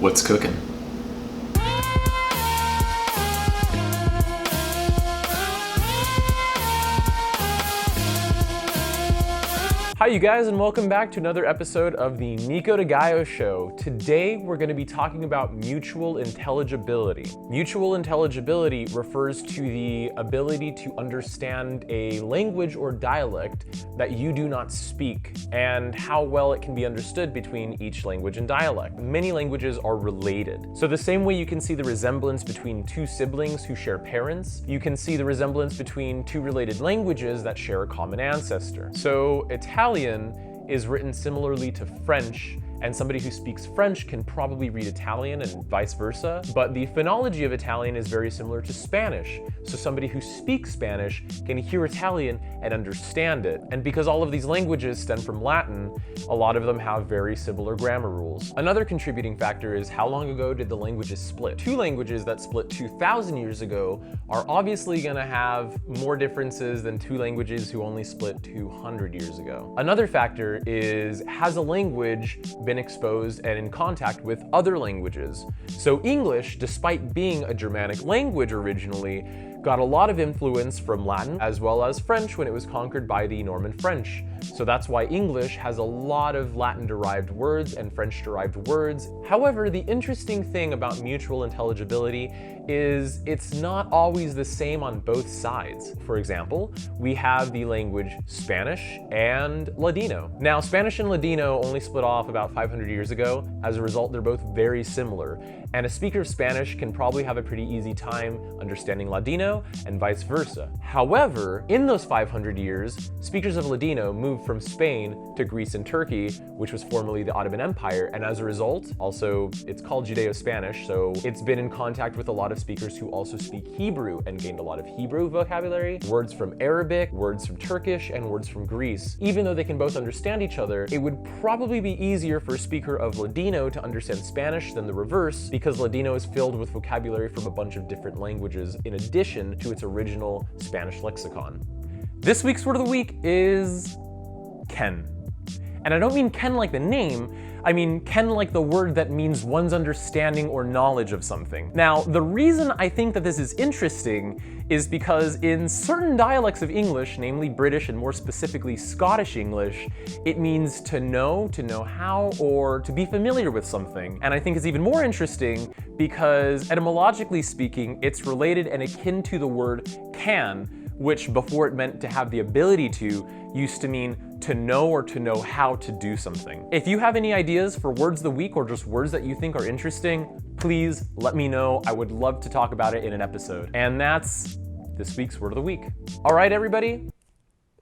What's cooking? Hi you guys, and welcome back to another episode of the Nico de Gallo Show. Today we're going to be talking about mutual intelligibility. Mutual intelligibility refers to the ability to understand a language or dialect that you do not speak, and how well it can be understood between each language and dialect. Many languages are related. So the same way you can see the resemblance between two siblings who share parents, you can see the resemblance between two related languages that share a common ancestor. So Italian is written similarly to French, and somebody who speaks French can probably read Italian and vice versa. But the phonology of Italian is very similar to Spanish. So somebody who speaks Spanish can hear Italian and understand it. And because all of these languages stem from Latin, a lot of them have very similar grammar rules. Another contributing factor is how long ago did the languages split? Two languages that split 2,000 years ago are obviously gonna have more differences than two languages who only split 200 years ago. Another factor is, has a language been exposed and in contact with other languages? So English, despite being a Germanic language originally, got a lot of influence from Latin as well as French when it was conquered by the Norman French. So that's why English has a lot of Latin-derived words and French-derived words. However, the interesting thing about mutual intelligibility is it's not always the same on both sides. For example, we have the language Spanish and Ladino. Now, Spanish and Ladino only split off about 500 years ago. As a result, they're both very similar. And a speaker of Spanish can probably have a pretty easy time understanding Ladino and vice versa. However, in those 500 years, speakers of Ladino moved from Spain to Greece and Turkey, which was formerly the Ottoman Empire, and as a result, also, it's called Judeo-Spanish, so it's been in contact with a lot of speakers who also speak Hebrew and gained a lot of Hebrew vocabulary, words from Arabic, words from Turkish, and words from Greece. Even though they can both understand each other, it would probably be easier for a speaker of Ladino to understand Spanish than the reverse, because Ladino is filled with vocabulary from a bunch of different languages in addition to its original Spanish lexicon. This week's word of the week is ken. And I don't mean ken like the name, I mean ken like the word that means one's understanding or knowledge of something. Now, the reason I think that this is interesting is because in certain dialects of English, namely British and more specifically Scottish English, it means to know how, or to be familiar with something. And I think it's even more interesting because etymologically speaking, it's related and akin to the word can, which before it meant to have the ability to, used to mean to know or to know how to do something. If you have any ideas for words of the week or just words that you think are interesting, please let me know. I would love to talk about it in an episode. And that's this week's word of the week. All right, everybody.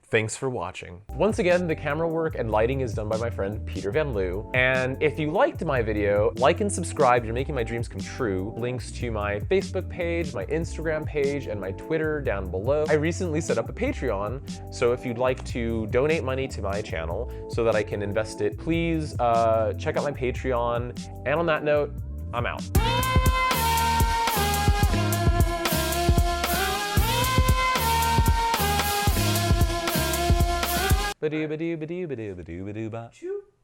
Thanks for watching. Once again, the camera work and lighting is done by my friend Peter Van Loo. And if you liked my video, like and subscribe, you're making my dreams come true. Links to my Facebook page, my Instagram page, and my Twitter down below. I recently set up a Patreon, so if you'd like to donate money to my channel so that I can invest it, please check out my Patreon. And on that note, I'm out. Ba-doo-ba-doo-ba-doo-ba-doo-ba-doo-ba-doo-ba.